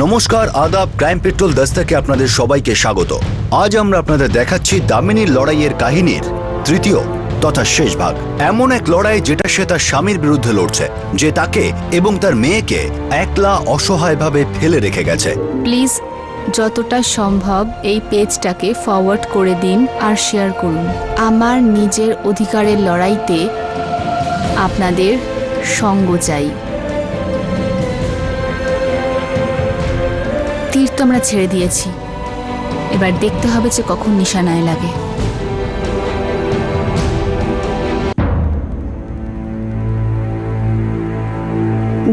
নমস্কার, আদাব। Crime petrol দস্তাকে আপনাদের সবাইকে স্বাগত। আজ আমরা আপনাদের দেখাচ্ছি দামিনীর লড়াইয়ের কাহিনীর তৃতীয় তথা শেষ ভাগ। এমন এক লড়াই যেটা সে তার স্বামীর বিরুদ্ধে লড়ছে, যে তাকে এবং তার মেয়েকে একলা অসহায়ভাবে ফেলে রেখে গেছে। প্লিজ যতটা সম্ভব এই পেজটাকে ফরওয়ার্ড করে দিন আর শেয়ার করুন। আমার নিজের অধিকারের লড়াইতে আপনাদের সঙ্গ চাই। তীর তো আমরা ছেড়ে দিয়েছি, এবার দেখতে হবে যে কখন নিশানায় লাগে।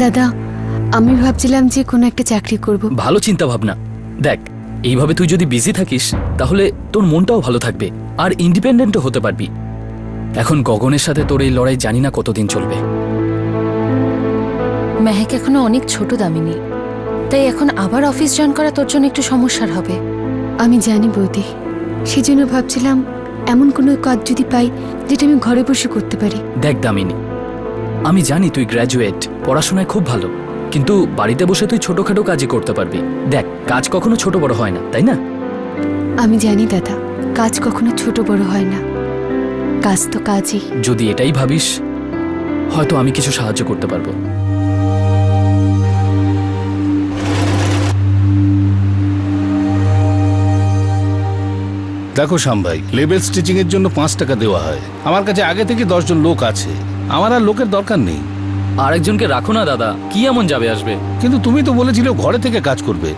দাদা, আমি ভাবছিলাম যে কোনো একটা চাকরি করব। ভালো চিন্তা ভাবনা। দেখ, এইভাবে তুই যদি বিজি থাকিস তাহলে তোর মনটাও ভালো থাকবে আর ইন্ডিপেন্ডেন্টও হতে পারবি। এখন গগনের সাথে তোর এই লড়াই জানি না কতদিন চলবে। মেহেক এখনো অনেক ছোট দামিনী, তাই এখন আবার অফিস জয়েন করা তোর জন্য একটু সমস্যার হবে। আমি জানি বৌদি, সেজন্য ভাবছিলাম এমন কোনো কাজ যদি পাই যেটা আমি ঘরে বসে করতে পারি। দেখ দামিনী, আমি জানি তুই গ্র্যাজুয়েট, পড়াশোনায় খুব ভালো, কিন্তু বাড়িতে বসে তুই ছোটখাটো কাজই করতে পারবি। দেখ, কাজ কখনো ছোট বড় হয় না, তাই না? আমি জানি দাদা, কাজ কখনো ছোট বড় হয় না, কাজ তো কাজই। যদি এটাই ভাবিস, হয়তো আমি কিছু সাহায্য করতে পারবো। দেখো শ্যাম ভাই, লেবেল স্টিচিং এর জন্য 5 টাকা দেওয়া হয়। আমার কাছে আগে থেকে 10 জন লোক আছে, আমার আর লোকের দরকার নেই। আরেকজনকে রাখো না দাদা, কি এমন যাবে আসবে? কিন্তু তুমি তো বলেছিলে ঘরে থেকে কাজ করবে।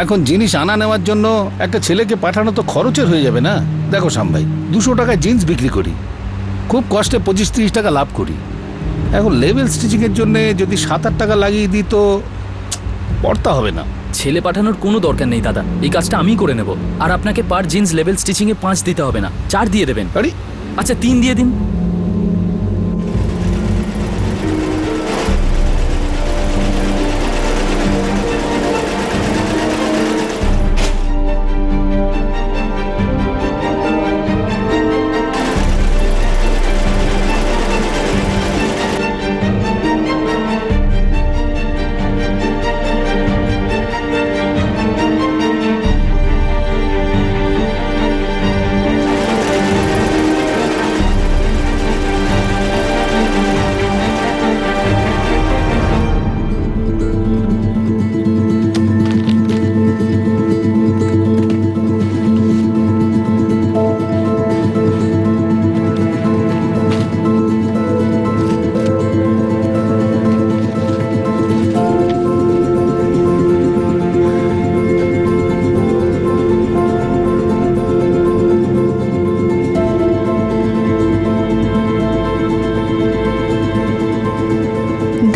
এখন জিনিস আনা নেওয়ার জন্য একটা ছেলেকে পাঠানো তো খরচের হয়ে যাবে না। দেখো শ্যাম ভাই, 200 টাকায় জিন্স বিক্রি করি, খুব কষ্টে 25-30 টাকা লাভ করি। এখন লেবেল স্টিচিং এর জন্য যদি 7-8 টাকা লাগিয়ে দিই তো পড়তা হবে না। ছেলে পাঠানোর কোনো দরকার নেই দাদা, এই কাজটা আমি করে নেব। আর আপনাকে পার জিন্স লেভেল স্টিচিং এ 5 দিতে হবে না, 4 দিয়ে দেবেন। আরে আচ্ছা 3 দিয়ে দিন।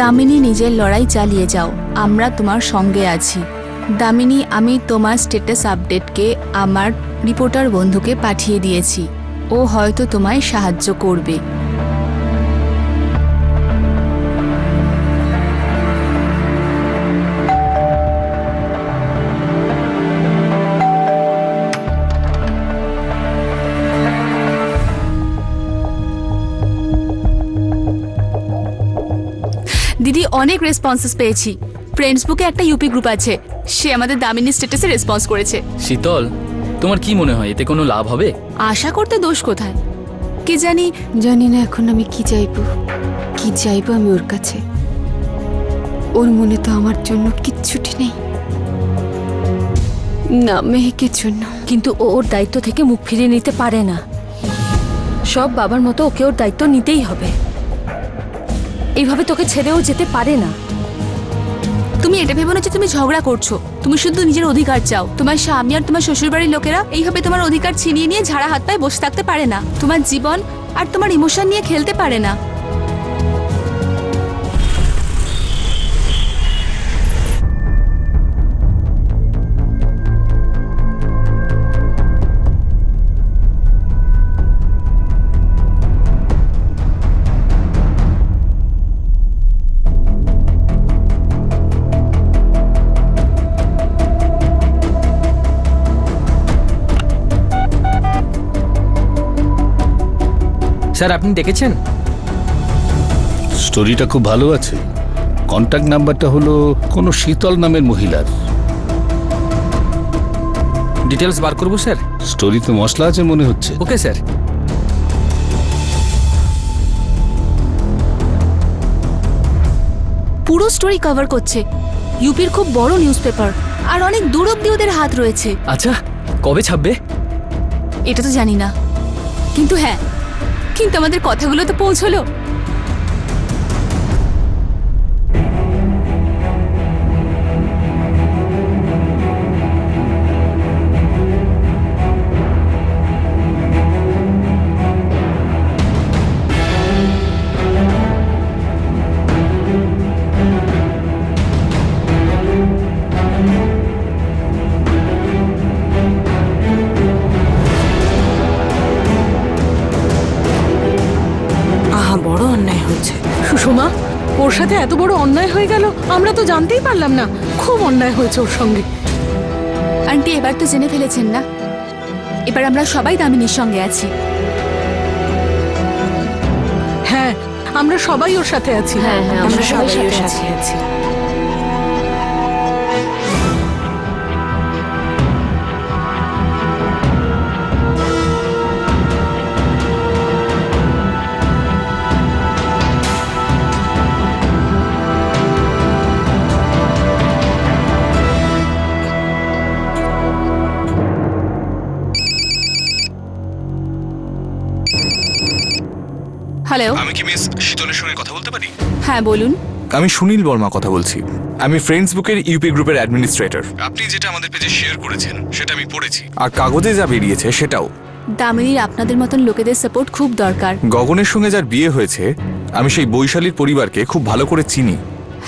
দামিনী, নিজের লড়াই চালিয়ে যাও, আমরা তোমার সঙ্গে আছি। দামিনী, আমি তোমার স্ট্যাটাস আপডেটকে আমার রিপোর্টার বন্ধুকে পাঠিয়ে দিয়েছি, ও হয়তো তোমায় সাহায্য করবে। দিদি, অনেক রেসপন্সেস পেয়েছি। ফ্রেন্ডসবুকে একটা ইউপি গ্রুপ আছে, সে আমাদের দামিনী স্ট্যাটাসে রেসপন্স করেছে। শীতল, তোমার কি মনে হয় এতে কোনো লাভ হবে? আশা করতে দোষ কোথায়? কি জানি। জানি না এখন আমি কি চাইবো আমি ওর কাছে। ওর মনে তো আমার জন্য কিচ্ছুটি নেই, না মেহেকের জন্য। কিন্তু ও ওর দায়িত্ব থেকে মুখ ফিরিয়ে নিতে পারে না। সব বাবার মতো ওকে ওর দায়িত্ব নিতেই হবে। এইভাবে তোকে ছেড়েও যেতে পারে না। তুমি এটা ভেবো না যে তুমি ঝগড়া করছো, তুমি শুধু নিজের অধিকার চাও। তোমার স্বামী আর তোমার শ্বশুরবাড়ির লোকেরা এইভাবে তোমার অধিকার ছিনিয়ে নিয়ে ঝাড়া হাত পায়ে বসে থাকতে পারে না। তোমার জীবন আর তোমার ইমোশন নিয়ে খেলতে পারে না। স্যার, আপনি দেখেছেন? স্টোরিটা খুব ভালো আছে, কন্ট্যাক্ট নাম্বারটা হলো কোনো শীতল নামের মহিলার। ডিটেলস বার করবো স্যার? স্টোরিতে মশলা আছে মনে হচ্ছে। Okay sir. পুরো স্টোরি কভার করছে। ইউপির খুব বড় নিউজ পেপার, আর অনেক দূর অব্দি ওদের হাত রয়েছে। আচ্ছা, কবে ছাপবে? এটা তো জানি না, কিন্তু হ্যাঁ, কিন্তু আমাদের কথাগুলো তো পৌঁছলো। আহা, বড় অন্যায় হচ্ছে। সুষমা, ওর সাথে এত বড় অন্যায় হয়ে গেল, আমরা তো জানতেই পারলাম না। খুব অন্যায় হয়েছে ওর সঙ্গে। আন্টি, এবার তো জেনে ফেলেছেন না? এবার আমরা সবাই দামিনীর সঙ্গে আছি। হ্যাঁ, আমরা সবাই ওর সাথে আছি। হ্যাঁ, আমরা সবাই ওর সাথে আছি। হ্যালো। আমি কি মিস শীতলের সঙ্গে কথা বলতে পারি? হ্যাঁ, বলুন। আমি সুনীল বর্মা কথা বলছি। আমি ফ্রেন্ডসবুকের ইউপি গ্রুপের অ্যাডমিনিস্ট্রেটর। আপনি যেটা আমাদের পেজে শেয়ার করেছেন সেটা আমি পড়েছি, আর কাগজে যা বেরিয়েছে সেটাও। দামিনীর আপনাদের মতন লোকেদের সাপোর্ট খুব দরকার। গগনের সঙ্গে যার বিয়ে হয়েছে, আমি সেই বৈশালীর পরিবারকে খুব ভালো করে চিনি।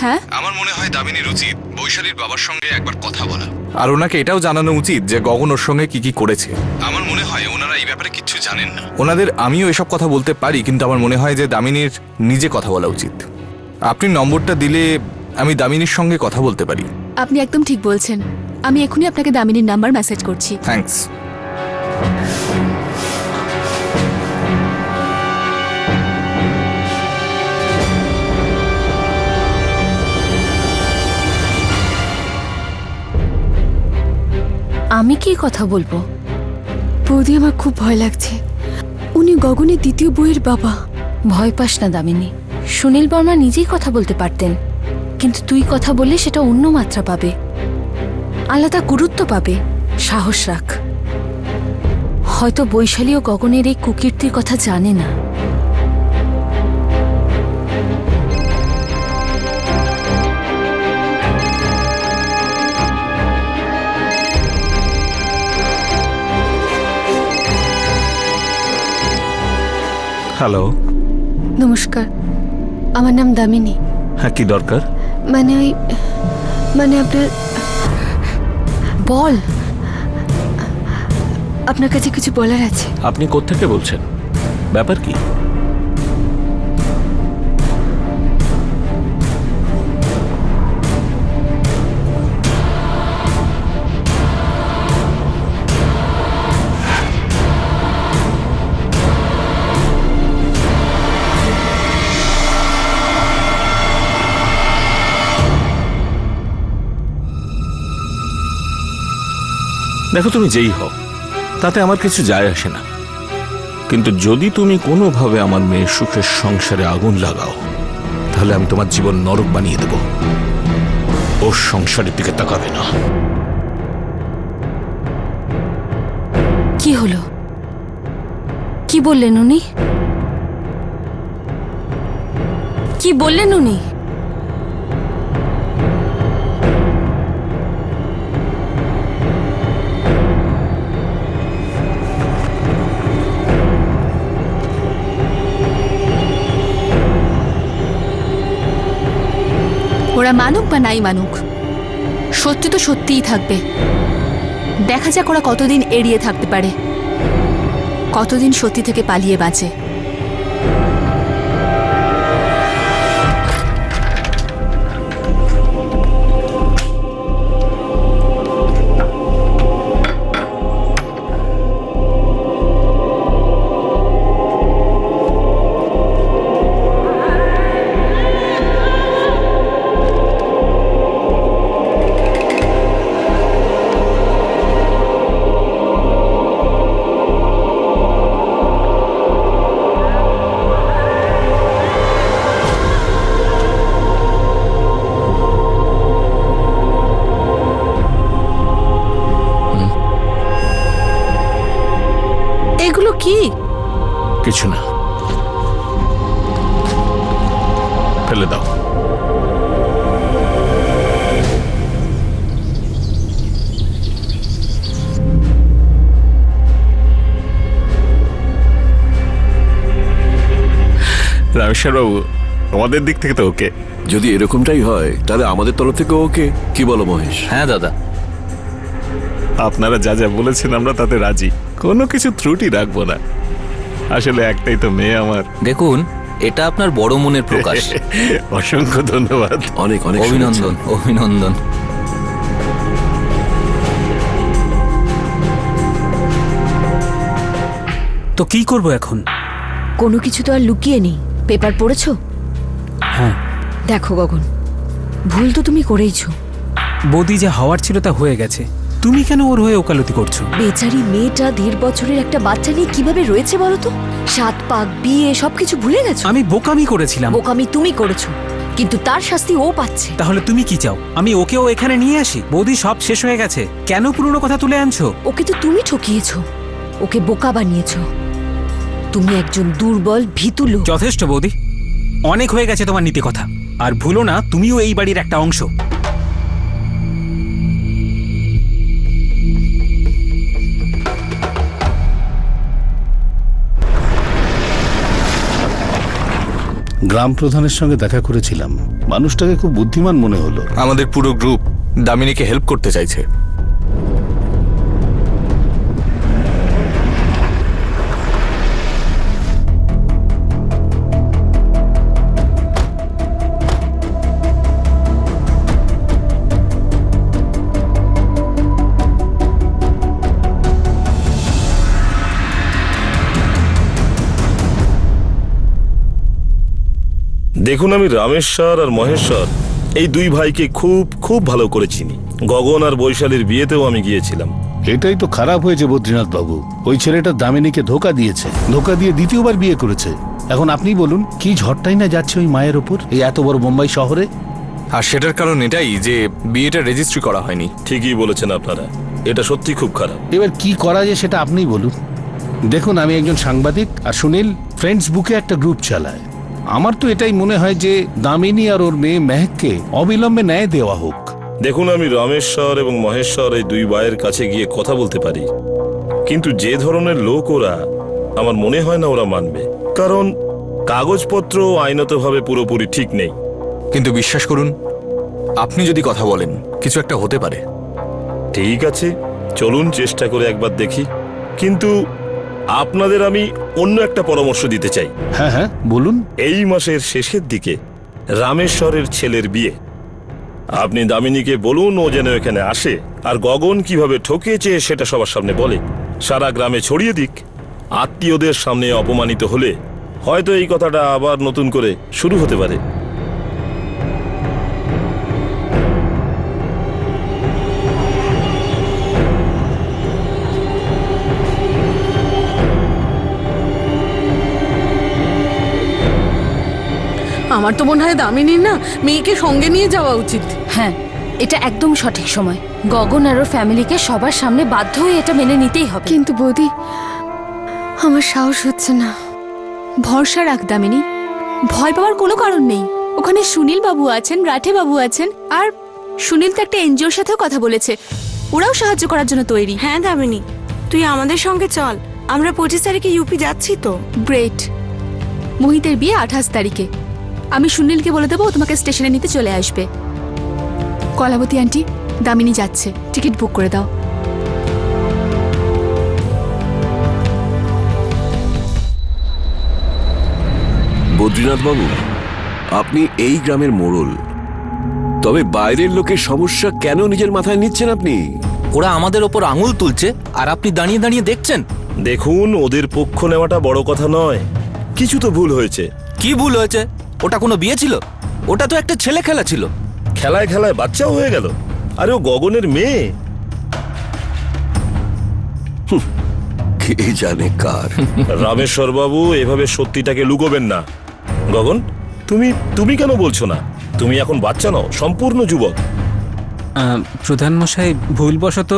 হ্যাঁ, আমার মনে হয় দামিনীর উচিত বৈশালীর বাবার সঙ্গে একবার কথা বলা, আর ওনাকে এটাও জানানো উচিত যে গগন ওর সঙ্গে কি কি করেছে। আমার মনে হয় ওনারা এই ব্যাপারে কিচ্ছু জানেন না। ওনাদের আমিও এসব কথা বলতে পারি, কিন্তু আমার মনে হয় যে দামিনীর নিজে কথা বলা উচিত। আপনি নম্বরটা দিলে আমি দামিনীর সঙ্গে কথা বলতে পারি। আপনি একদম ঠিক বলছেন। আমি এখনই আপনাকে দামিনীর নাম্বার মেসেজ করছি। থ্যাঙ্কস। আমি কি কথা বলবো? বৌদি, আমার খুব ভয় লাগছে। উনি গগনের দ্বিতীয় বউয়ের বাবা। ভয় পাস না দামিনী, সুনীল বর্মা নিজেই কথা বলতে পারতেন, কিন্তু তুই কথা বললে সেটা অন্য মাত্রা পাবে, আলাদা গুরুত্ব পাবে। সাহস রাখ। হয়তো বৈশালী ও গগনের এই কুকীর্তির কথা জানে না। হ্যালো। নমস্কার, আমার নাম দামিনী। হ্যাঁ, কি দরকার? মানে আপনার বল। আপনার কাছে কিছু বলার আছে। আপনি কোত্থেকে বলছেন? ব্যাপার কি? দেখো, তুমি যেই হও তাতে আমার কিছু যায় আসে না, কিন্তু যদি তুমি কোনোভাবে আমার মেয়ের সুখের সংসারে আগুন লাগাও, তাহলে আমি তোমার জীবন নরক বানিয়ে দেব। ওর সংসারের দিকে তাকাবে না। কি হলো? কি বললেন উনি? কি বললেন উনি? ওরা মানুক বা নাই মানুক, সত্যি তো সত্যিই থাকবে। দেখা যাক ওরা কতদিন এড়িয়ে থাকতে পারে, কতদিন সত্যি থেকে পালিয়ে বাঁচে। কিছু না, ফেলে দাও। রামেশ্বর বাবু, আমাদের দিক থেকে তো ওকে। যদি এরকমটাই হয় তাহলে আমাদের তরফ থেকে ওকে, কি বলো মহেশ? হ্যাঁ দাদা, আপনারা যা যা বলেছেন আমরা তাতে রাজি, কোনো কিছু ত্রুটি রাখবো না। আসলে একটাই তো মেয়ে আমার। দেখুন এটা আপনার বড় মনের প্রকাশ। অসংখ্য ধন্যবাদ। অনেক অনেক অভিনন্দন, অভিনন্দন। তো কি করব এখন? কোনো কিছু তো আর লুকিয়ে নেই। পেপার পড়েছো? হ্যাঁ। দেখো গগন, ভুল তো তুমি করেইছো। বৌদি যা হওয়ার ছিল তা হয়ে গেছে, তুমি কেন ওর হয়ে ওকালতি করছো? বেচারি মেয়েটা 1.5 বছরের একটা বাচ্চা নিয়ে কিভাবে রয়েছে বলো তো? 7 পাক বিয়ে সবকিছু ভুলে গেছো? আমি বোকামি করেছিলাম। বোকামি তুমি করেছো, কিন্তু তার শাস্তি ও পাচ্ছে। তাহলে তুমি কি চাও? আমি ওকেও এখানে নিয়ে আসি? বৌদি সব শেষ হয়ে গেছে, কেন পুরনো কথা তুলে আনছো? ওকে তো তুমি ঠকিয়েছো, ওকে বোকা বানিয়েছো। তুমি একজন দুর্বল ভীতু লোক। যথেষ্ট বৌদি, অনেক হয়ে গেছে তোমার নীতি কথা। আর ভুলো না, তুমিও এই বাড়ির একটা অংশ। গ্রাম প্রধানের সঙ্গে দেখা করেছিলাম, মানুষটাকে খুব বুদ্ধিমান মনে হলো। আমাদের পুরো গ্রুপ দামিনীকে হেল্প করতে চাইছে। দেখুন, আমি রামেশ্বর আর মহেশ্বর এই দুই ভাইকে খুব খুব ভালো করে চিনি। গগন আর বৈশালীর বিয়েতেও আমি গিয়েছিলাম। এটাই তো খারাপ হয়েছে বদ্রীনাথ বাবু, ওই ছেলেটা দামিনীকে ধোকা দিয়েছে, ধোকা দিয়ে দ্বিতীয়বার বিয়ে করেছে। এখন আপনি বলুন, কি ঝড়টাই না যাচ্ছে ওই মায়ের ওপর এই এত বড় বোম্বাই শহরে। আর সেটার কারণ এটাই যে বিয়েটা রেজিস্ট্রি করা হয়নি। ঠিকই বলেছেন আপনারা, এটা সত্যি খুব খারাপ। এবার কি করা যায় সেটা আপনিই বলুন। দেখুন, আমি একজন সাংবাদিক, আর সুনীল ফ্রেন্ডস বুকে একটা গ্রুপ চালায়। আমার তো এটাই মনে হয় যে দামিনী আর ওর মেয়ে মেহেককে অবিলম্বে ন্যায় দেওয়া হোক। দেখুন, আমি রামেশ্বর এবং মহেশ্বর এই দুই ভাইয়ের কাছে গিয়ে কথা বলতে পারি, কিন্তু যে ধরনের লোক ওরা, আমার মনে হয় না ওরা মানবে। কারণ কাগজপত্র আইনতভাবে পুরোপুরি ঠিক নেই। কিন্তু বিশ্বাস করুন, আপনি যদি কথা বলেন কিছু একটা হতে পারে। ঠিক আছে, চলুন চেষ্টা করে একবার দেখি। কিন্তু আপনাদের আমি অন্য একটা পরামর্শ দিতে চাই। হ্যাঁ হ্যাঁ বলুন। এই মাসের শেষের দিকে রামেশ্বরের ছেলের বিয়ে। আপনি দামিনীকে বলুন ও যেন এখানে আসে, আর গগন কিভাবে ঠকিয়েছে সেটা সবার সামনে বলে, সারা গ্রামে ছড়িয়ে দিক। আত্মীয়দের সামনে অপমানিত হলে হয়তো এই কথাটা আবার নতুন করে শুরু হতে পারে। আমার তো মনে হয় দামিনীর না মেয়েকে সঙ্গে নিয়ে যাওয়া উচিত। হ্যাঁ, এটা একদম সঠিক সময়। গগন আর ওর ফ্যামিলিকে সবার সামনে বাধ্য হয়ে এটা মেনে নিতেই হবে। কিন্তু বৌদি, আমার সাহস হচ্ছে না। ভরসা রাখ দামিনী, ভয় পাওয়ার কোনো কারণ নেই। ওখানে সুনীল বাবু আছেন, রাঠে বাবু আছেন, আর সুনীল তো একটা এনজিওর সাথেও কথা বলেছে, ওরাও সাহায্য করার জন্য তৈরি। হ্যাঁ দামিনী, তুই আমাদের সঙ্গে চল, আমরা 25 তারিখে ইউপি যাচ্ছি তো। গ্রেট। মোহিতের বিয়ে 28 তারিখে। আমি সুনীলকে বলে দেবো, ও তোমাকে স্টেশনে নিতে চলে আসবে। কলাবতী আন্টি, দামিনী যাচ্ছে, টিকিট বুক করে দাও। বদ্রীনাথ বাবু, আপনি এই গ্রামের মোড়ল, তবে বাইরের লোকের সমস্যা কেন নিজের মাথায় নিচ্ছেন আপনি? ওরা আমাদের ওপর আঙুল তুলছে আর আপনি দাঁড়িয়ে দাঁড়িয়ে দেখছেন। দেখুন, ওদের পক্ষ নেওয়াটা বড় কথা নয়, কিছু তো ভুল হয়েছে। কি ভুল হয়েছে? ওটা কোনো বিয়ে ছিল? ওটা তো একটা ছেলে খেলা ছিল। খেলায় খেলায় বাচ্চাও হয়ে গেল। আরে ও গগনের মেয়ে। কে জানে কার। রামেশ্বর বাবু, এভাবে সত্যিটাকে লুকোবেন না। গগন, তুমি কেন বলছো না? তুমি এখন বাচ্চা নও, সম্পূর্ণ যুবক। প্রধান মশাই, ভুলবশত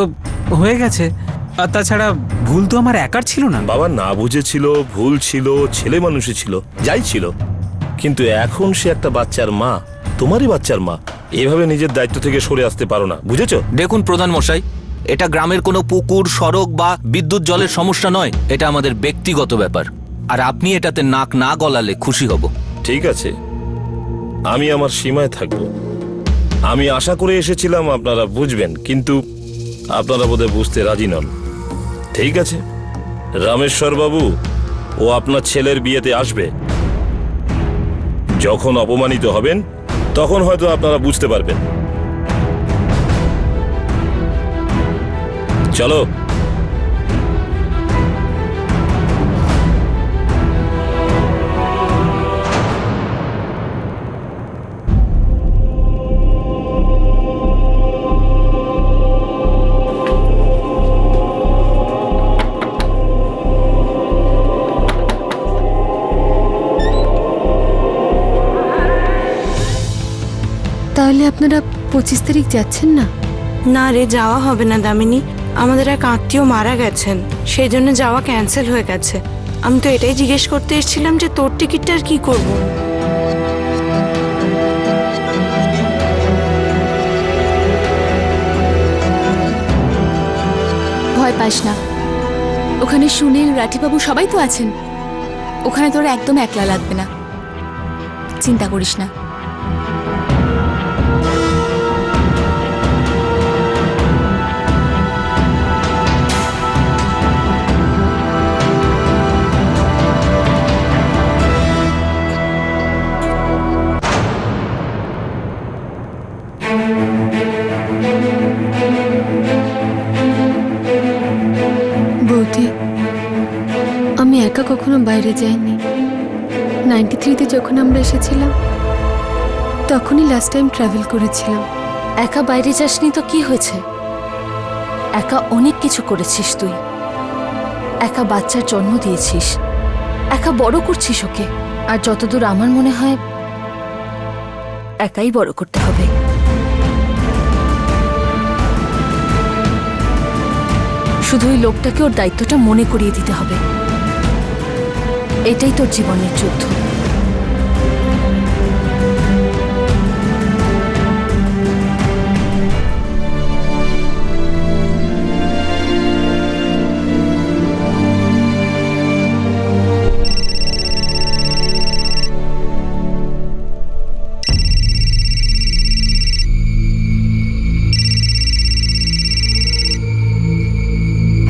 হয়ে গেছে। আর তাছাড়া ভুল তো আমার একার ছিল না। বাবা না বুঝেছিল, ভুল ছিল, ছেলে মানুষই ছিল, যাই ছিল, কিন্তু এখন সে একটা বাচ্চার মা, তোমারই বাচ্চার মা। এভাবে নিজের দায়িত্ব থেকে সরে আসতে পারো না, বুঝেছো? দেখুন প্রধান মশাই, এটা গ্রামের কোনো পুকুর, সড়ক বা বিদ্যুৎ জলের সমস্যা নয়, এটা আমাদের ব্যক্তিগত ব্যাপার। আর আপনি এটাতে নাক না গলালে খুশি হব। ঠিক আছে, আমি আমার সীমায় থাকবো। আমি আশা করে এসেছিলাম আপনারা বুঝবেন, কিন্তু আপনারা বোধহয় বুঝতে রাজি নন। ঠিক আছে, রামেশ্বর বাবু ও আপনার ছেলের বিয়েতে আসবে। যখন অপমানিত হবেন তখন হয়তো আপনারা বুঝতে পারবেন। চলো। তাহলে আপনারা 25 তারিখ যাচ্ছেন না? না রে, যাওয়া হবে না দামিনী। আমাদের এক আত্মীয় মারা গেছেন, সেই জন্য যাওয়া ক্যান্সেল হয়ে গেছে। আমি তো এটাই জিজ্ঞেস করতে এসেছিলাম যে তোর টিকিটটা আর কি করব। ভয় পাস না, ওখানে সুনীল, রাঠিবাবু সবাই তো আছেন। ওখানে তোর একদম একলা লাগবে না, চিন্তা করিস না। বৌদি, আমি একা কখনো বাইরে যাইনি। 93-তে যখন আমরা এসেছিলাম তখনই লাস্ট টাইম ট্রাভেল করেছিলাম। একা বাইরে যাসনি তো কি হয়েছে? একা অনেক কিছু করেছিস তুই। একা বাচ্চার জন্ম দিয়েছিস, একা বড় করছিস ওকে। আর যতদূর আমার মনে হয় একাই বড় করতে হবে। শুধু ওই লোকটাকে ওর দায়িত্বটা মনে করিয়ে দিতে হবে। এটাই তোর জীবনের যুদ্ধ।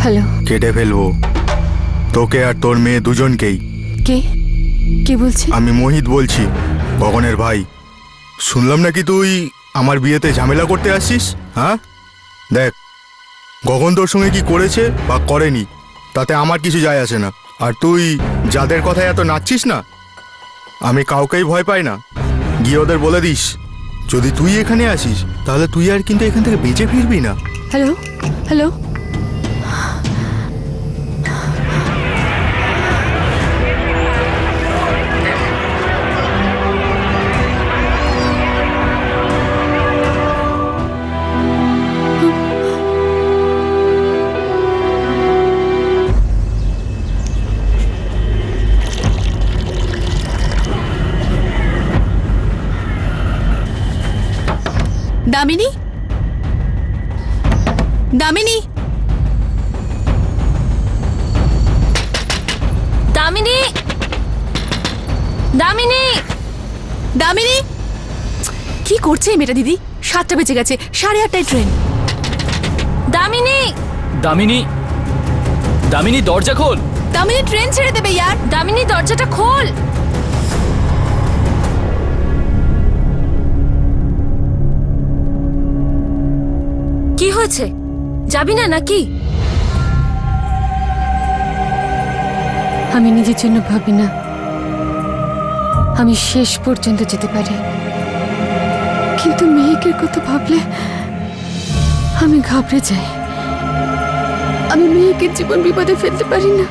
হ্যালো। কেটে ফেলবো তোকে আর তোর মেয়ে দুজনকেই। কে কে বলছে? আমি মোহিত বলছি, গগনের ভাই। শুনলাম নাকি তুই আমার বিয়েতে ঝামেলা করতে আসছিস। হ্যাঁ, দেখ, গগন তোর সঙ্গে কি করেছে বা করেনি তাতে আমার কিছু যায় আসে না। আর তুই যাদের কথায় এত নাচছিস না, আমি কাউকেই ভয় পাই না। গিয়ে ওদের বলে দিস, যদি তুই এখানে আসিস তাহলে তুই আর কিন্তু এখান থেকে বেঁচে ফিরবি না। Hello hello. দামিনী, দামিনী, দামিনী, দামিনী, দামিনী! কি করছে এই মেয়েটা দিদি? 7টা বেজে গেছে, 8:30টায় ট্রেন। দামিনী, দামিনী, দামিনী দরজা খোল। দামিনী ট্রেন ছেড়ে দেবে ইয়ার। দামিনী দরজাটা খোল। কি হয়েছে? যাবি না নাকি? আমি নিজের জন্য ভাবি না, আমি শেষ পর্যন্ত যেতে পারি, কিন্তু মেয়েকের কথা ভাবলে আমি ঘাবড়ে যাই। আমি মেয়েকে জীবন বিপদে ফেলতে পারি না।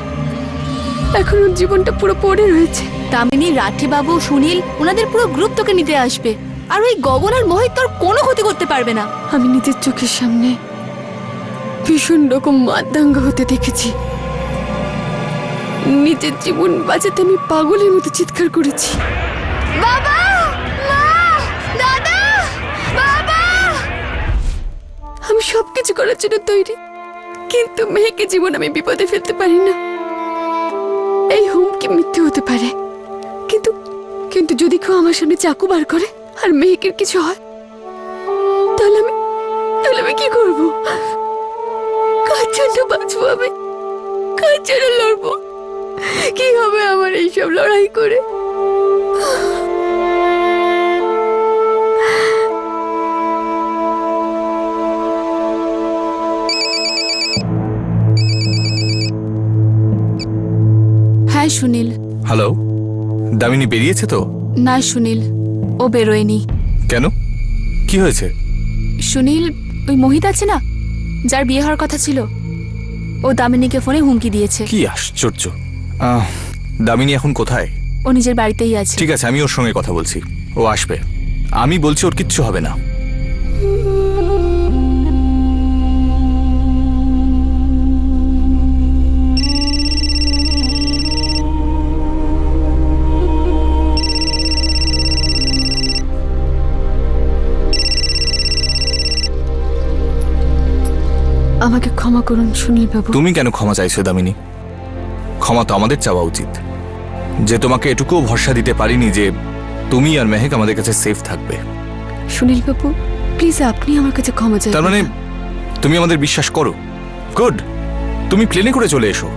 এখন ওর জীবনটা পুরো পড়ে রয়েছে। দামিনী, রাঠিবাবু, সুনীল, ওনাদের পুরো গ্রুপ তোকে নিতে আসবে। আর ওই গগন আর মোহিত তোর কোনো ক্ষতি করতে পারবে না। আমি নিজের চোখের সামনে ভীষণ রকম মারদাঙ্গা হতে দেখেছি। নিজের জীবন বাঁচাতে আমি পাগলের মতো চিৎকার করেছি, বাবা, মা, দাদা, বাবা। আমি সবকিছু করার জন্য তৈরি, কিন্তু মেয়েকে জীবন আমি বিপদে ফেলতে পারি না। এই হুমকি মিথ্যে হতে পারে, কিন্তু কিন্তু যদি কেউ আমার সামনে চাকু বার করে আর মেহেকের কিছু হয়, তাহলে আমি কি করব? কার জন্য বাঁচবো আমি? কার জন্য লড়বো? কি হবে আমার এইসব লড়াই করে? হ্যাঁ সুনীল। হ্যালো, দামিনী বেরিয়েছে তো? না সুনীল, ও বেরোয়নি। কেন, কি হয়েছে? সুনীল, ওই মোহিত আছে না, যার বিয়ে হওয়ার কথা ছিল, ও দামিনীকে ফোনে হুমকি দিয়েছে। কি আশ্চর্য। দামিনী এখন কোথায়? ও নিজের বাড়িতেই আছে। ঠিক আছে, আমি ওর সঙ্গে কথা বলছি, ও আসবে। আমি বলছি ওর কিচ্ছু হবে না। আমাকে ক্ষমা করুন সুনীল বাবু। তুমি কেন ক্ষমা চাইছো দামিনী? ক্ষমা তো আমাদের চাওয়া উচিত, যে তোমাকে এটুকুও ভরসা দিতে পারিনি যে তুমি আর মেহেক আমাদের কাছে সেফ থাকবে। সুনীল বাবু, প্লিজ আপনি আমার কাছে ক্ষমা চাইবেন। তার মানে তুমি আমাদের বিশ্বাস করো? গুড, তুমি প্লেনে করে চলে এসো।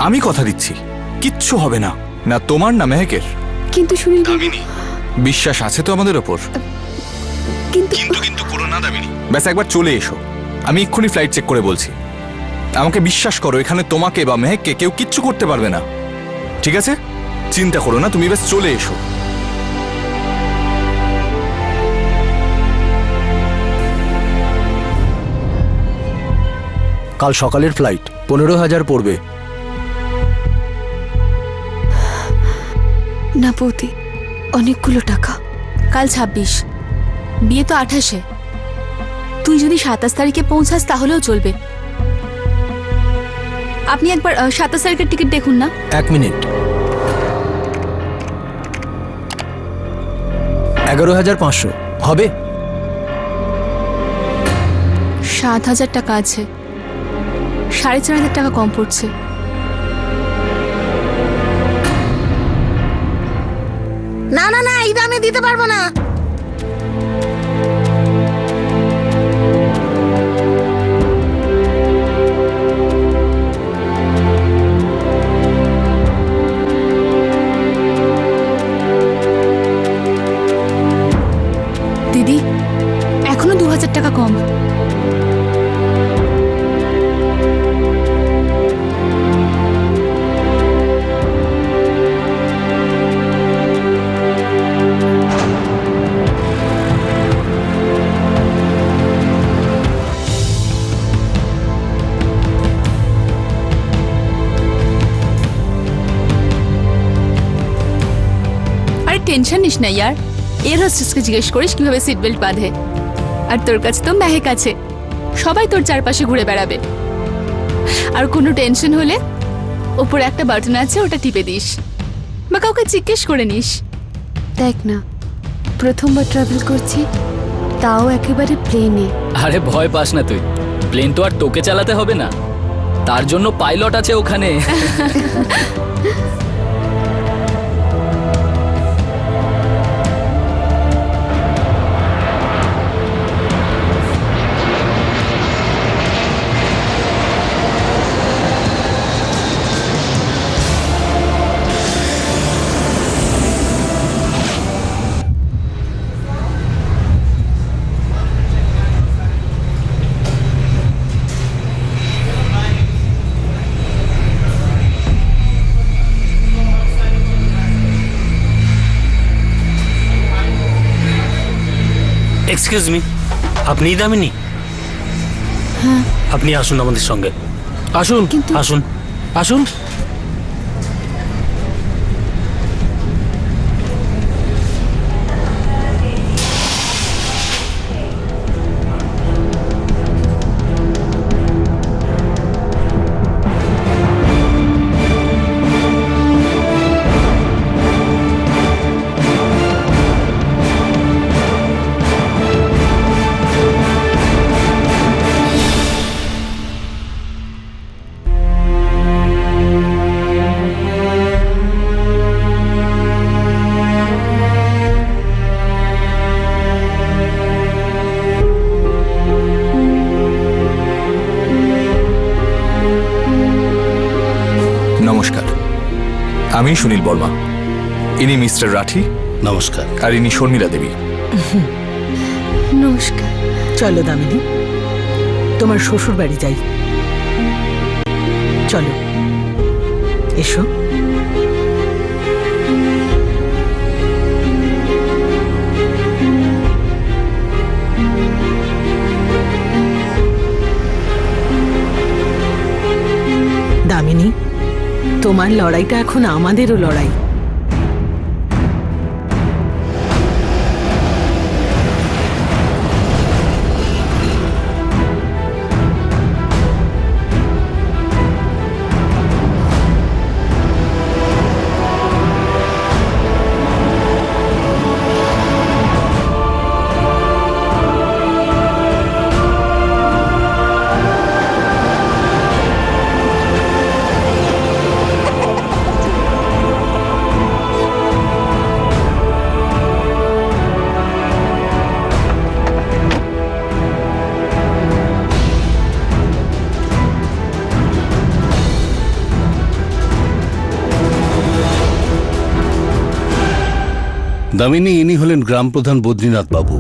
আমি কথা দিচ্ছি কিচ্ছু হবে না, না তোমার না মেহেকের। কিন্তু সুনীল বাবু, বিশ্বাস আছে তো আমাদের ওপর? কিন্তু কিন্তু করো না দামিনী। ব্যাস একবার চলে এসো, আমি এক্ষুনি ফ্লাইট চেক করে বলছি। আমাকে বিশ্বাস করো, এখানে তোমাকে বা মেহেককে কেউ কিচ্ছু করতে পারবে না, ঠিক আছে? চিন্তা করো না, তুমি ব্যাস চলে এসো। কাল সকালের ফ্লাইট, 15,000 পড়বে। না বৌদি, অনেকগুলো টাকা। কাল 26, বিয়ে তো 28-এ। তুই যদি 27 তারিখে পৌঁছাস তাহলেও চলবে। আপনি একবার 27 তারিখের টিকিট দেখুন না। 1 মিনিট। 11,500 হবে? 7,000 টাকা আছে, 4,500 টাকা কম পড়ছে। না না না, এই দামে দিতে পারবো না। দিদি, এখনো 2,000 টাকা কম। আরে টেনশন নিস না ইয়ার, এর হোস্টেসকে জিজ্ঞেস করিস কিভাবে সিট বেল্ট বাঁধে। আর তোর কাছে তো মেহেক আছে, সবাই তোর চারপাশে ঘুরে বেড়াবে। আর কোনো টেনশন হলে ওপরে একটা বাটন আছে, ওটা টিপে দিস, বা কাউকে জিজ্ঞেস করে নিস। দেখ না, প্রথমবার ট্রাভেল করছি, তাও একেবারে প্লেনে। আরে ভয় পাস না তুই, প্লেন তো আর তোকে চালাতে হবে না, তার জন্য পাইলট আছে ওখানে। এক্সকিউজ মি, আপনি দামিনী? হ্যাঁ। আপনি আসুন আমাদের সঙ্গে, আসুন আসুন আসুন। আমি সুনীল বর্মা, ইনি মিস্টার রাঠি, নমস্কার। আর ইনি শর্মিলা দেবী। নমস্কার। চলো দামিনী, তোমার শ্বশুর বাড়ি যাই। চলো, এসো। দামিনী, তোমার লড়াইটা এখন আমাদেরও লড়াই। দামিনী, ইনি হলেন গ্রাম প্রধান বদ্রীনাথ বাবু।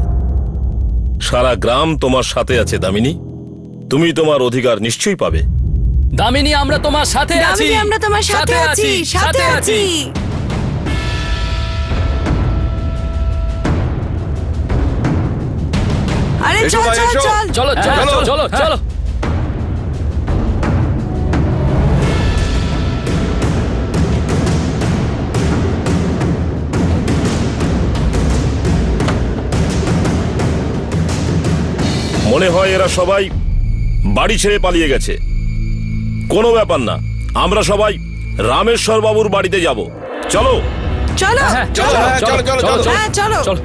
সারা গ্রাম তোমার সাথে আছে দামিনী, তুমি তোমার অধিকার নিশ্চয়ই পাবে। দামিনী, আমরা তোমার সাথে আছি। দামিনী, আমরা তোমার সাথে আছি, সাথে আছি। আরে চল চল চল। চলো চলো চলো চলো। মনে হয় এরা সবাই বাড়ি ছেড়ে পালিয়ে গেছে। কোনো ব্যাপার না, আমরা সবাই রামেশ্বর বাবুর বাড়িতে যাব। চলো চলো চলো চলো চলো হ্যাঁ চলো। চলো।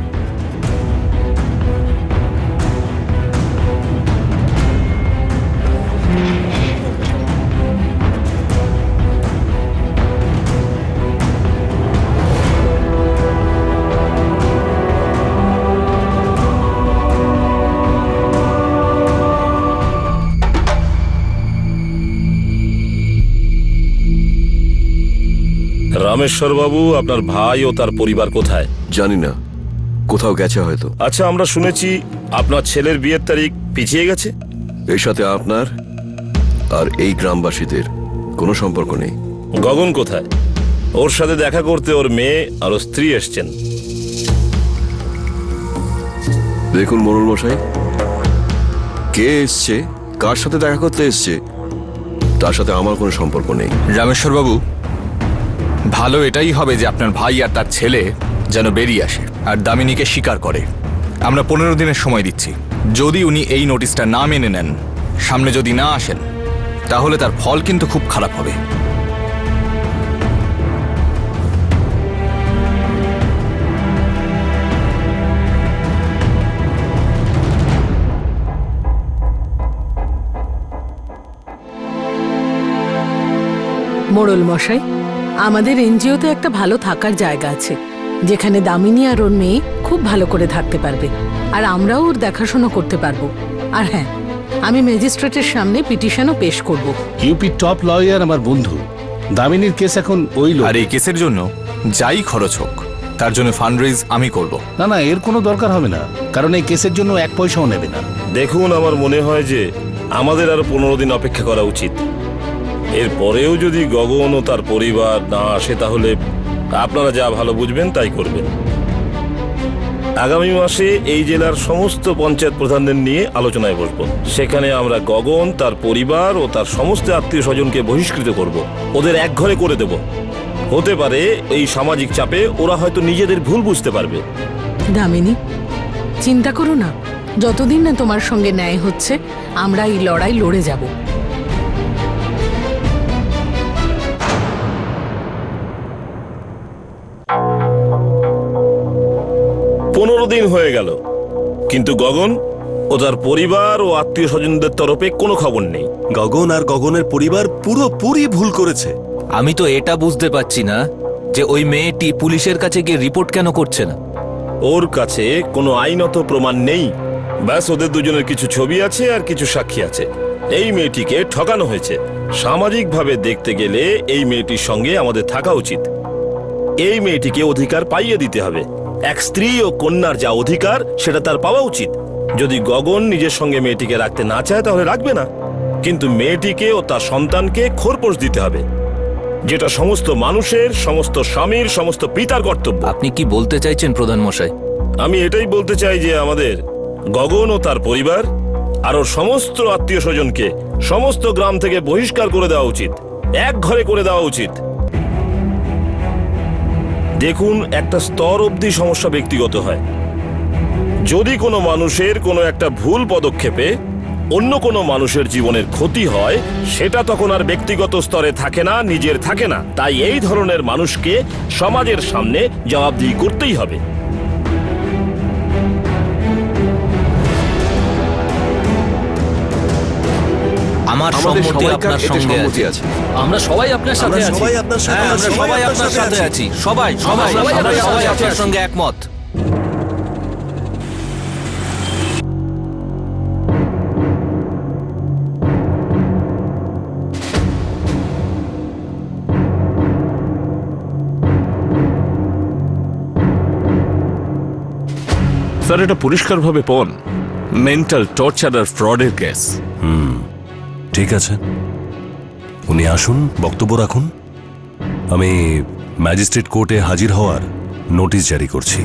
রামেশ্বর বাবু, আপনার ভাই ও তার পরিবার কোথায়? জানি না, কোথাও গেছে হয়তো। আচ্ছা, আমরা শুনেছি আপনার ছেলের বিয়ের তারিখ পিছিয়ে গেছে। এর সাথে আপনার আর এই গ্রামবাসীদের কোনো সম্পর্ক নেই। গগন কোথায়? ওর সাথে দেখা করতে ওর মেয়ে আর ওর স্ত্রী এসছেন। দেখুন মোড়ল মশাই, কে এসছে, কার সাথে দেখা করতে এসছে, তার সাথে আমার কোনো সম্পর্ক নেই। রামেশ্বর বাবু, ভালো এটাই হবে যে আপনার ভাই আর তার ছেলে যেন বেরিয়ে আসে আর দামিনীকে স্বীকার করে। আমরা 15 দিনের সময় দিচ্ছি। যদি উনি এই নোটিশটা না মেনে নেন, সামনে যদি না আসেন, তাহলে তার ফল কিন্তু খুব খারাপ হবে। মোড়ল মশাই, আমাদের এনজিওতে একটা ভালো থাকার জায়গা আছে, যেখানে দামিনী আর ওর মেয়ে খুব ভালো করে থাকতে পারবে, আর আমরাও ওর দেখাশোনা করতে পারবো। আর হ্যাঁ, আমি ম্যাজিস্ট্রেটের সামনে পিটিশনও পেশ করব। ইউপি টপ লয়ার আমার বন্ধু। দামিনীর কেস এখন ওই লোক। আর এই কেসের জন্য যাই খরচ হোক, তার জন্য ফান্ড রেজ আমি করব। না না, এর কোনো দরকার হবে না, কারণ এই কেসের জন্য 1 পয়সাও নেবে না। দেখুন, আমার মনে হয় যে আমাদের আরো 15 দিন অপেক্ষা করা উচিত। এরপরেও যদি গগন ও তার পরিবার না আসে, তাহলে আপনারা যা ভালো বুঝবেন তাই করবেন। আগামী মাসে এই জেলার সমস্ত পঞ্চায়েত প্রধানদের নিয়ে আলোচনায় বসবো। সেখানে আমরা গগন, তার পরিবার ও তার সমস্ত আত্মীয় স্বজনকে বহিষ্কৃত করব, ওদের একঘরে করে দেব। হতে পারে এই সামাজিক চাপে ওরা হয়তো নিজেদের ভুল বুঝতে পারবে। দামিনী, চিন্তা করো না, যতদিন না তোমার সঙ্গে ন্যায় হচ্ছে, আমরা এই লড়াই লড়ে যাব। 15 দিন হয়ে গেল, কিন্তু গগন ও তার পরিবার ও আত্মীয় স্বজনদের তরফে কোনো খবর নেই। গগন আর গগনের পরিবার পুরোপুরি ভুল করেছে। আমি তো এটা বুঝতে পারছি না যে ওই মেয়েটি পুলিশের কাছে গিয়ে রিপোর্ট কেন করছে না। ওর কাছে কোনো আইনত প্রমাণ নেই, ব্যাস ওদের দুজনের কিছু ছবি আছে আর কিছু সাক্ষী আছে। এই মেয়েটিকে ঠকানো হয়েছে। সামাজিকভাবে দেখতে গেলে এই মেয়েটির সঙ্গে আমাদের থাকা উচিত, এই মেয়েটিকে অধিকার পাইয়ে দিতে হবে। এক স্ত্রী ও কন্যার যা অধিকার সেটা তার পাওয়া উচিত। যদি গগন নিজের সঙ্গে মেয়েটিকে রাখতে না চায় তাহলে রাখবে না, কিন্তু মেয়েটিকে ও তার সন্তানকে খোরপোশ দিতে হবে, যেটা সমস্ত মানুষের, সমস্ত স্বামীর, সমস্ত পিতার কর্তব্য। আপনি কি বলতে চাইছেন প্রধান মশাই? আমি এটাই বলতে চাই যে আমাদের গগন ও তার পরিবার আর ওর সমস্ত আত্মীয় স্বজনকে সমস্ত গ্রাম থেকে বহিষ্কার করে দেওয়া উচিত, এক ঘরে করে দেওয়া উচিত। দেখুন, একটা স্তর অবধি সমস্যা ব্যক্তিগত হয়। যদি কোনো মানুষের কোনো একটা ভুল পদক্ষেপে অন্য কোনো মানুষের জীবনের ক্ষতি হয়, সেটা তখন আর ব্যক্তিগত স্তরে থাকে না, নিজের থাকে না। তাই এই ধরনের মানুষকে সমাজের সামনে জবাবদিহি করতেই হবে। আমার সম্মতি আপনার সঙ্গে আছে। আমরা সবাই আপনার সাথে আছি। হ্যাঁ, আমরা সবাই আপনার সাথে আছি। সবাই সবাই সবাই সবাই আপনার সঙ্গে একমত। স্যার, এটা পরিষ্কারভাবে পণ মেন্টাল টর্চার আর ফ্রডের কেস। ঠিক আছে, উনি আসুন, বক্তব্য রাখুন। আমি ম্যাজিস্ট্রেট কোর্টে হাজির হওয়ার নোটিশ জারি করছি।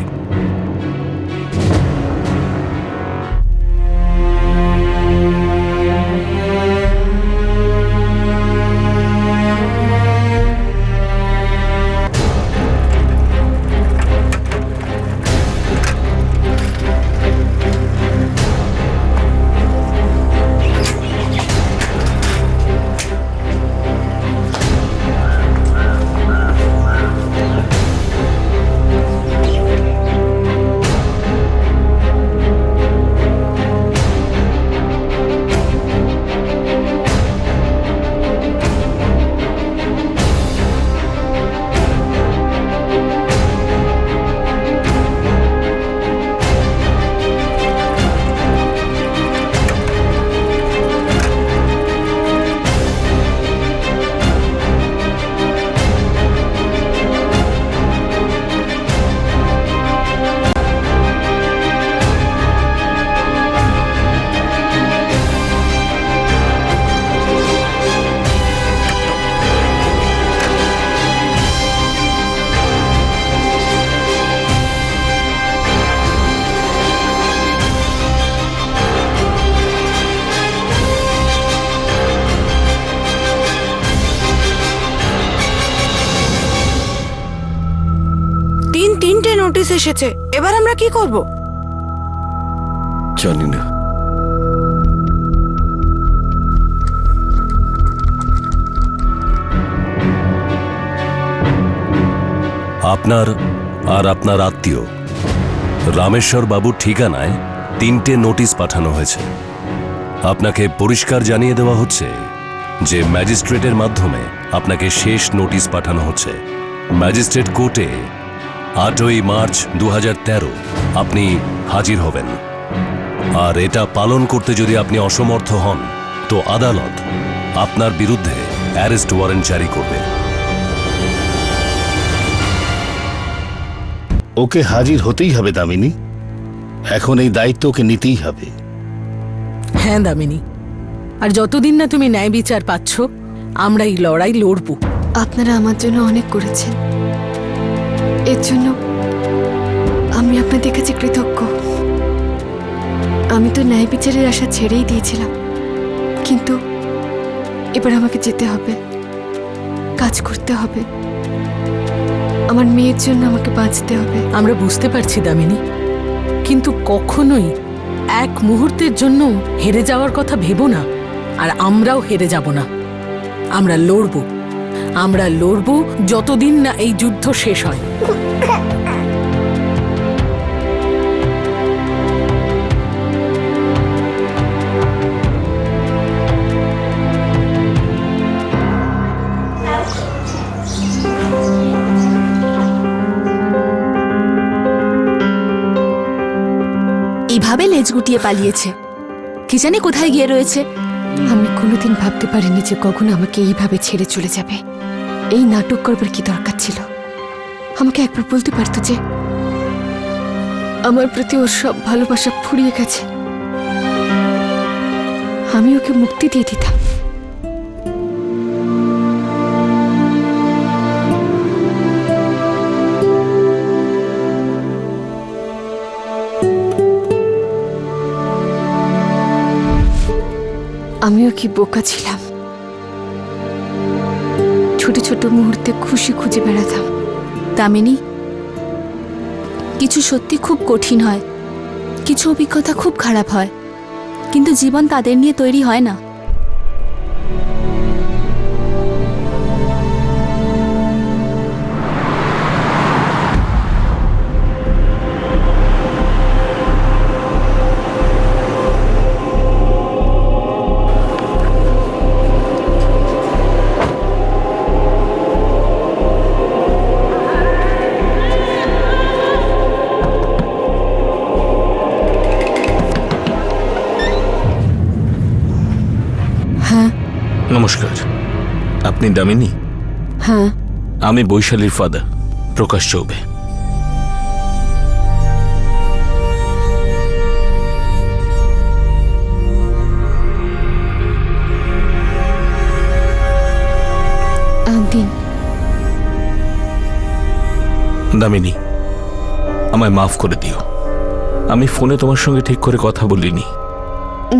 তিনটে নোটিশ এসেছে, এবার আমরা কি করব? জানি না। আপনার আর আপনার আত্মীয় রামেশ্বর বাবুর ঠিকানায় 3টে নোটিশ পাঠানো হয়েছে। আপনাকে পরিষ্কার জানিয়ে দেওয়া হচ্ছে যে ম্যাজিস্ট্রেটের মাধ্যমে আপনাকে শেষ নোটিশ পাঠানো হচ্ছে। ম্যাজিস্ট্রেট কোর্টে 8ই মার্চ 2013 আপনি হাজির হবেন। আর এটা পালন করতে যদি আপনি অসমর্থ হন তো আদালত আপনার বিরুদ্ধে অ্যারেস্ট ওয়ারেন্ট জারি করবে। ওকে হাজির হতেই হবে দামিনী, এখন এই দায়িত্ব ওকে নিতেই হবে। হ্যাঁ দামিনী, আর যতদিন না তুমি ন্যায় বিচার পাচ্ছ আমরা এই লড়াই লড়বো। আপনারা আমার জন্য অনেক করেছেন, এর জন্য আমি আপনাদের কাছে কৃতজ্ঞ। আমি তো ন্যায় বিচারের আশা ছেড়েই দিয়েছিলাম, কিন্তু এবার আমাকে যেতে হবে, কাজ করতে হবে, আমার মেয়ের জন্য আমাকে বাঁচতে হবে। আমরা বুঝতে পারছি দামিনী, কিন্তু কখনোই এক মুহূর্তের জন্য হেরে যাওয়ার কথা ভেবো না। আর আমরাও হেরে যাব না, আমরা লড়বো, আমরা লড়বো যতদিন না এই যুদ্ধ শেষ হয়। এভাবে লেজ গুটিয়ে পালিয়েছে, কি জানি কোথায় গিয়ে রয়েছে। আমি কোনোদিন ভাবতে পারিনি যে গগন আমাকে এইভাবে ছেড়ে চলে যাবে। এই নাটক করবার কি দরকার ছিল? আমাকে একবার বলতে পারতো যে আমার প্রতি ওর সব ভালোবাসা ফুরিয়ে গেছে, আমি ওকে মুক্তি দিয়ে দিতাম। আমিও কি বোকা ছিলাম, ছোট ছোট মুহূর্তে খুশি খুঁজে বেড়াতাম। দামিনী, কিছু সত্যি খুব কঠিন হয়, কিছু অভিজ্ঞতা খুব খারাপ হয়, কিন্তু জীবন তাদের নিয়ে তৈরি হয় না। নমস্কার, আপনি দামিনী? হ্যাঁ, আমি বৈশালীর ফাদার প্রকাশ চৌবে। দিন। দামিনী, আমায় মাফ করে দিও, আমি ফোনে তোমার সঙ্গে ঠিক করে কথা বলিনি।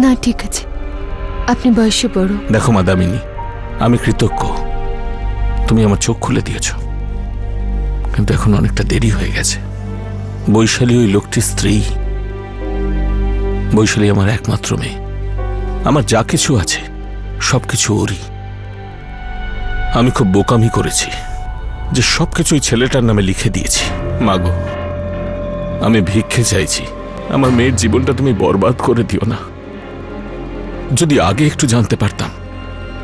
না ঠিক আছে, আপনি বয়সে বড়। দেখো মা দামিনী, আমি কৃতজ্ঞ, তুমি আমার চোখ খুলে দিয়েছ, কিন্তু এখন অনেকটা দেরি হয়ে গেছে। বৈশালী ওই লোকটির স্ত্রী। বৈশালী আমার একমাত্র মেয়ে, আমার যা কিছু আছে সবকিছু ওরই। আমি খুব বোকামি করেছি যে সবকিছু ওই ছেলেটার নামে লিখে দিয়েছি। মাগো, আমি ভিক্ষে চাইছি, আমার মেয়ের জীবনটা তুমি বরবাদ করে দিও না। যদি আগে একটু জানতে পারতাম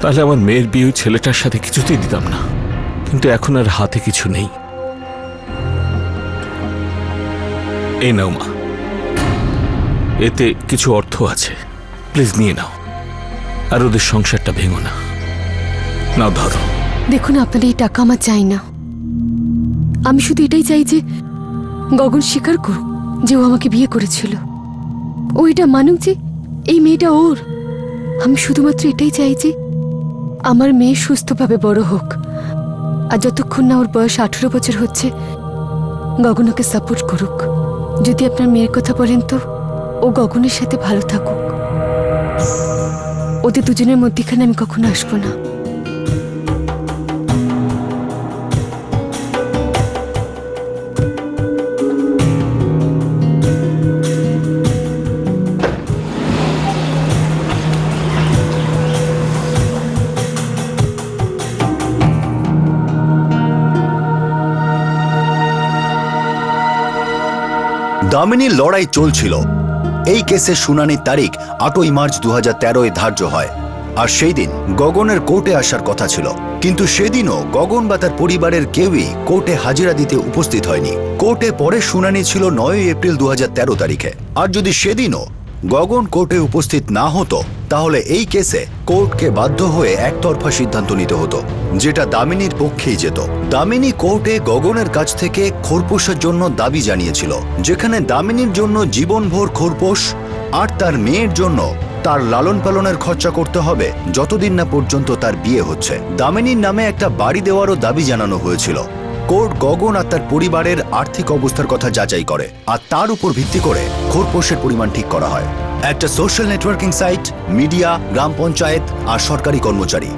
তাহলে আমার মেয়ের বিয়ে ওই ছেলেটার সাথে কিছুতেই দিতাম না, কিন্তু এখন আর হাতে কিছু নেই। এই নাও মা, এতে কিছু অর্থ আছে, প্লিজ নিয়ে নাও, আর ওদের সংসারটা ভেঙো না। নাও ধরো। দেখুন, আপনার এই টাকা আমার চাই না, আমি শুধু এটাই চাই যে গগন স্বীকার করুক যে ও আমাকে বিয়ে করেছিল, ও এটা মানুক যে এই মেয়েটা ওর। আমি শুধুমাত্র এটাই চাই যে আমার মেয়ে সুস্থভাবে বড় হোক, আর যতক্ষণ না ওর বয়স 18 বছর হচ্ছে গগন ওকে সাপোর্ট করুক। যদি আপনার মেয়ের কথা বলেন তো ও গগনের সাথে ভালো থাকুক, ওদের দুজনের মধ্যেখানে আমি কখনো আসবো না। দামিনীর লড়াই চলছিল। এই কেসের শুনানির তারিখ 8ই মার্চ 2013 ধার্য হয়, আর সেই দিন গগনের কোর্টে আসার কথা ছিল, কিন্তু সেদিনও গগন বা তার পরিবারের কেউই কোর্টে হাজিরা দিতে উপস্থিত হয়নি। কোর্টে পরে শুনানি ছিল 9ই এপ্রিল 2013 তারিখে, আর যদি সেদিনও গগন কোর্টে উপস্থিত না হতো তাহলে এই কেসে কোর্টকে বাধ্য হয়ে একতরফা সিদ্ধান্ত নিতে হতো, যেটা দামিনীর পক্ষেই যেত। দামিনী কোর্টে গগনের কাছ থেকে খোরপোশের জন্য দাবি জানিয়েছিল, যেখানে দামিনীর জন্য জীবনভর খোরপোশ আর তার মেয়ের জন্য তার লালন পালনের খরচা করতে হবে যতদিন না পর্যন্ত তার বিয়ে হচ্ছে। দামিনীর নামে একটা বাড়ি দেওয়ারও দাবি জানানো হয়েছিল। কোর্ট গগন আর তার পরিবারের আর্থিক অবস্থার কথা যাচাই করে, আর তার উপর ভিত্তি করে খোরপোশের পরিমাণ ঠিক করা হয়। একটা সোশ্যাল নেটওয়ার্কিং সাইট, মিডিয়া, গ্রাম পঞ্চায়েত আর সরকারি কর্মচারী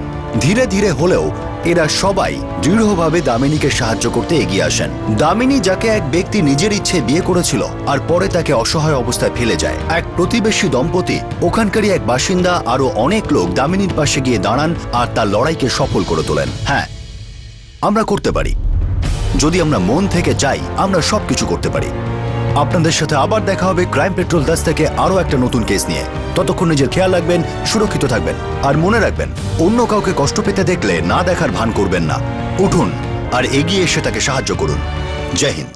ধীরে ধীরে হলেও এরা সবাই দৃঢ়ভাবে দামিনীকে সাহায্য করতে এগিয়ে আসেন। দামিনী, যাকে এক ব্যক্তি নিজের ইচ্ছে বিয়ে করেছিল আর পরে তাকে অসহায় অবস্থায় ফেলে যায়, এক প্রতিবেশী দম্পতি, ওখানকারই এক বাসিন্দা, আরো অনেক লোক দামিনীর পাশে গিয়ে দাঁড়ান আর তার লড়াইকে সফল করে তোলেন। হ্যাঁ, আমরা করতে পারি, যদি আমরা মন থেকে চাই আমরা সবকিছু করতে পারি। আপনাদের সাথে আবার দেখা হবে ক্রাইম পেট্রোল 10 থেকে আরো একটা নতুন কেস নিয়ে। ততক্ষণ নিজের খেয়াল রাখবেন, সুরক্ষিত থাকবেন, আর মনে রাখবেন অন্য কাউকে কষ্ট পেতে দেখলে না দেখার ভান করবেন না। উঠুন আর এগিয়ে এসে তাকে সাহায্য করুন। জয় হিন্দ।